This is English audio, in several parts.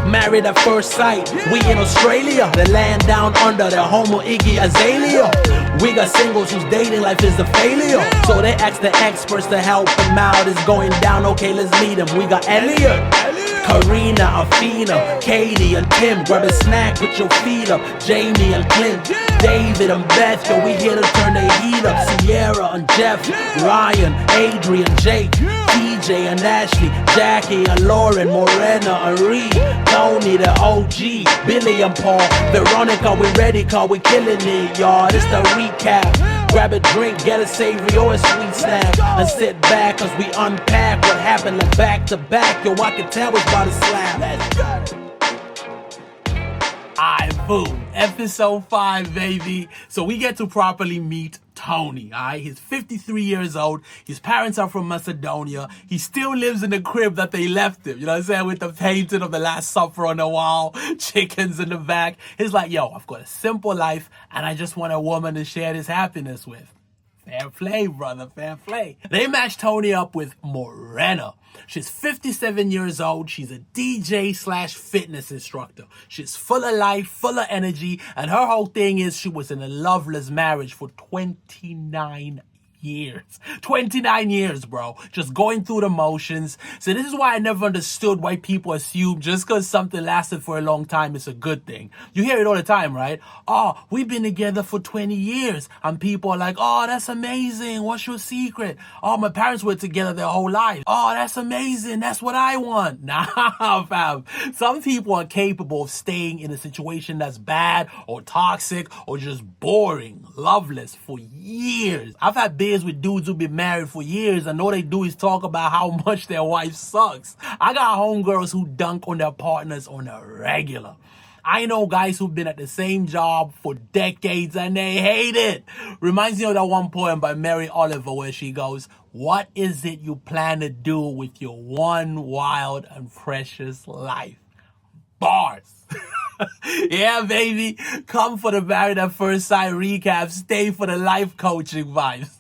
Married at first sight, we in Australia, the land down under the Homo Iggy Azalea. We got singles whose dating life is a failure, so they ask the experts to help them out. It's going down, okay, let's meet them. We got Elliot, Karina, Afina, Katie and Tim. Grab a snack, put your feet up. Jamie and Clint, David and Beth, yo, we here to turn the heat up. Sierra and Jeff, Ryan, Adrian, Jake, TJ and Ashley, Jacqui and Lauren, Morena and Reed, Tony the OG, Billy and Paul, Veronica, we ready cause we killing it, y'all. This the recap. Grab a drink, get a savory or a sweet snack, and sit back as we unpack what happened like back to back. Yo, I can tell it's about to slap. Let's go. Alright, boom. Episode 5, baby. So we get to properly meet Tony, alright? He's 53 years old. His parents are from Macedonia. He still lives in the crib that they left him. You know what I'm saying? With the painting of the Last Supper on the wall, chickens in the back. He's like, yo, I've got a simple life and I just want a woman to share this happiness with. Fair play, brother, fair play. They matched Tony up with Morena. She's 57 years old. She's a DJ / fitness instructor. She's full of life, full of energy, and her whole thing is she was in a loveless marriage for 29 years. 29 years, bro. Just going through the motions. So this is why I never understood why people assume just because something lasted for a long time it's a good thing. You hear it all the time, right? Oh, we've been together for 20 years. And people are like, oh, that's amazing. What's your secret? Oh, my parents were together their whole life. Oh, that's amazing. That's what I want. Nah, fam. Some people are capable of staying in a situation that's bad or toxic or just boring, loveless for years. I've had with dudes who've been married for years and all they do is talk about how much their wife sucks. I got homegirls who dunk on their partners on a regular. I know guys who've been at the same job for decades and they hate it. Reminds me of that one poem by Mary Oliver where she goes, what is it you plan to do with your one wild and precious life? Bars. Yeah, baby. Come for the Married at First Sight recap. Stay for the life coaching vibes.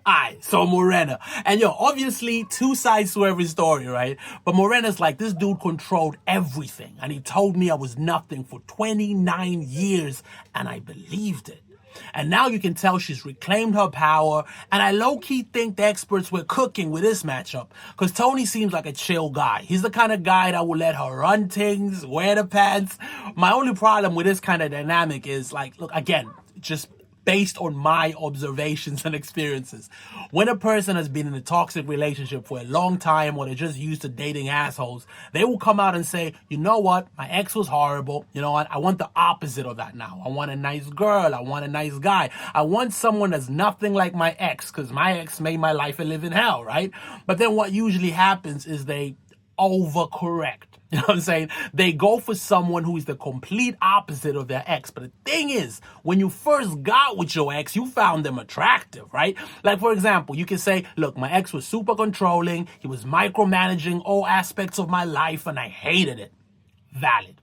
Alright, so Morena. And yo, obviously, two sides to every story, right? But Morena's like, this dude controlled everything. And he told me I was nothing for 29 years. And I believed it. And now you can tell she's reclaimed her power. And I low-key think the experts were cooking with this matchup. Because Tony seems like a chill guy. He's the kind of guy that will let her run things, wear the pants. My only problem with this kind of dynamic is like, look, again, just based on my observations and experiences. When a person has been in a toxic relationship for a long time or they're just used to dating assholes, they will come out and say, you know what, my ex was horrible. You know what, I want the opposite of that now. I want a nice girl. I want a nice guy. I want someone that's nothing like my ex because my ex made my life a living hell, right? But then what usually happens is they overcorrect. You know what I'm saying? They go for someone who is the complete opposite of their ex. But the thing is, when you first got with your ex, you found them attractive, right? Like, for example, you can say, look, my ex was super controlling. He was micromanaging all aspects of my life, and I hated it. Valid.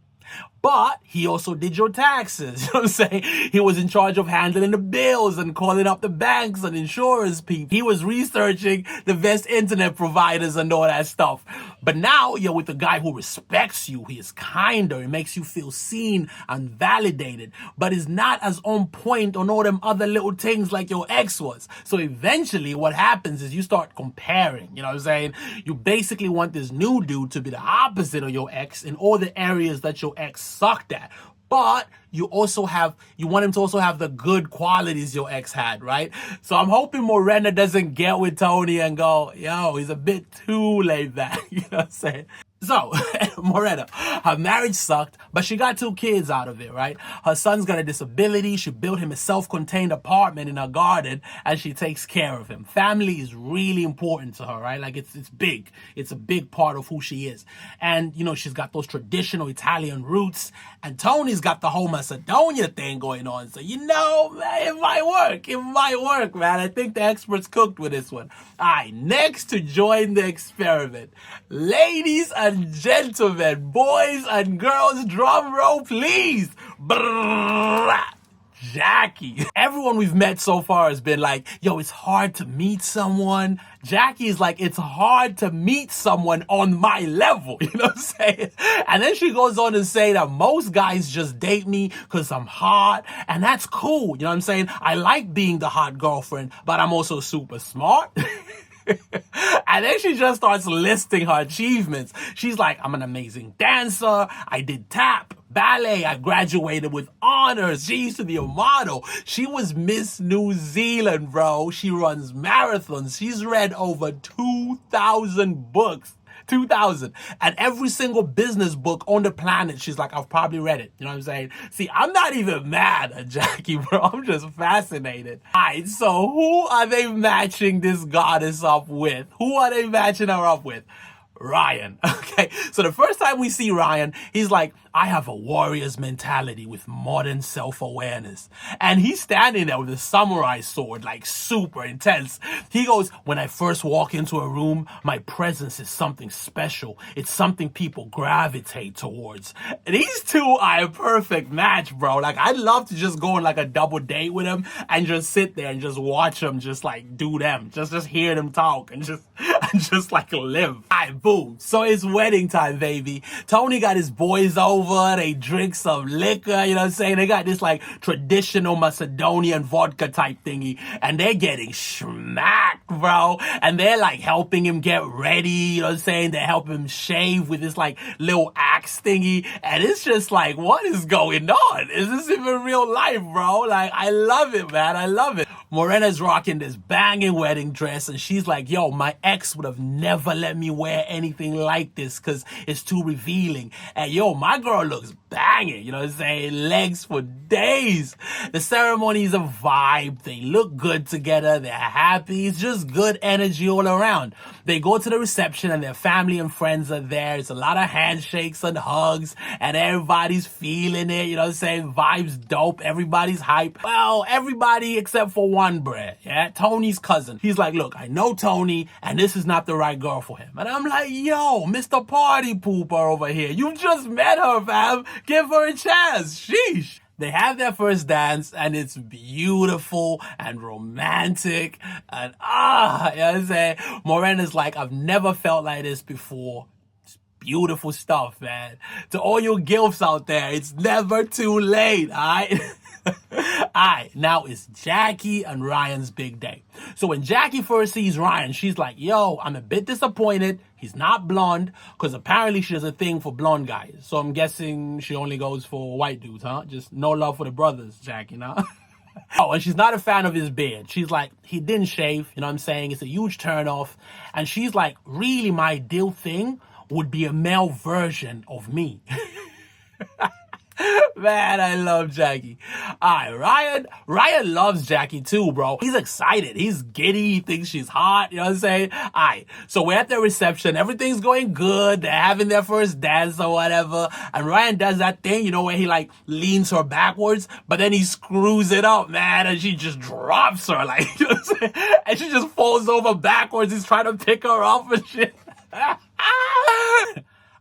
But he also did your taxes. You know what I'm saying? He was in charge of handling the bills and calling up the banks and insurance people. He was researching the best internet providers and all that stuff. But now you're with a guy who respects you. He is kinder. He makes you feel seen and validated. But is not as on point on all them other little things like your ex was. So eventually what happens is you start comparing. You know what I'm saying? You basically want this new dude to be the opposite of your ex in all the areas that your ex sucked at. But you want him to also have the good qualities your ex had, right? So I'm hoping Morena doesn't get with Tony and go, yo, he's a bit too laid back. You know what I'm saying? So, Morena, her marriage sucked, but she got 2 kids out of it, right? Her son's got a disability. She built him a self-contained apartment in her garden, and she takes care of him. Family is really important to her, right? Like, it's big. It's a big part of who she is. And, you know, she's got those traditional Italian roots, and Tony's got the whole Macedonia thing going on. So, you know, it might work. It might work, man. I think the experts cooked with this one. All right, next to join the experiment, ladies and gentlemen, boys and girls, drum roll, please. Brrrr. Jacqui. Everyone we've met so far has been like, yo, it's hard to meet someone. Jacqui is like, it's hard to meet someone on my level. You know what I'm saying? And then she goes on to say that most guys just date me because I'm hot. And that's cool. You know what I'm saying? I like being the hot girlfriend, but I'm also super smart. And then she just starts listing her achievements. She's like, I'm an amazing dancer. I did tap, ballet. I graduated with honors. She used to be a model. She was Miss New Zealand, bro. She runs marathons. She's read over 2,000 books. 2,000. And every single business book on the planet, she's like, I've probably read it. You know what I'm saying? See, I'm not even mad at Jacqui, bro. I'm just fascinated. All right, so who are they matching this goddess up with? Who are they matching her up with? Ryan. Okay, so the first time we see Ryan, he's like, I have a warrior's mentality with modern self-awareness. And he's standing there with a samurai sword, like super intense. He goes, when I first walk into a room, my presence is something special. It's something people gravitate towards. These two are a perfect match, bro. Like, I'd love to just go on like a double date with him and just sit there and just watch them just like do them. Just hear them talk and just like live. All right, boom. So it's wedding time, baby. Tony got his boys over. They drink some liquor, you know what I'm saying? They got this like traditional Macedonian vodka type thingy, and they're getting smacked, bro. And they're like helping him get ready, you know what I'm saying? They're helping him shave with this like little axe thingy. And it's just like, what is going on? Is this even real life, bro? Like, I love it, man. I love it. Morena's rocking this banging wedding dress, and she's like, yo, my ex would have never let me wear anything like this because it's too revealing. And yo, my girl looks banging, you know what I'm saying? Legs for days. The ceremony is a vibe. They look good together. They're happy. It's just good energy all around. They go to the reception and their family and friends are there. It's a lot of handshakes and hugs and everybody's feeling it, you know what I'm saying? Vibes dope. Everybody's hype. Well, everybody except for one bruh, yeah? Tony's cousin. He's like, look, I know Tony and this is not the right girl for him. And I'm like, yo, Mr. Party Pooper over here. You just met her, fam. Give her a chance. Sheesh. They have their first dance and it's beautiful and romantic and you know what I'm saying? Morena's like, I've never felt like this before. It's beautiful stuff, man. To all you gilfs out there, it's never too late, alright? Alright, now it's Jacqui and Ryan's big day. So when Jacqui first sees Ryan, she's like, yo, I'm a bit disappointed. He's not blonde, because apparently she has a thing for blonde guys. So I'm guessing she only goes for white dudes, huh? Just no love for the brothers, Jacqui, nah? Oh, and she's not a fan of his beard. She's like, he didn't shave, you know what I'm saying? It's a huge turnoff. And she's like, really, my ideal thing would be a male version of me. Man, I love Jacqui. Alright, Ryan loves Jacqui too, bro. He's excited. He's giddy. He thinks she's hot. You know what I'm saying? Alright, so we're at the reception. Everything's going good. They're having their first dance or whatever. And Ryan does that thing, you know, where he like leans her backwards, but then he screws it up, man, and she just drops her, like, you know what I'm saying? And she just falls over backwards. He's trying to pick her up and shit.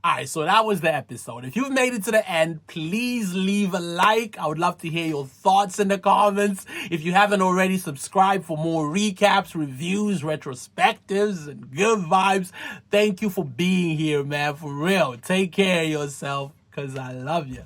Alright, so that was the episode. If you've made it to the end, please leave a like. I would love to hear your thoughts in the comments. If you haven't already, subscribe for more recaps, reviews, retrospectives, and good vibes. Thank you for being here, man. For real. Take care of yourself, because I love you.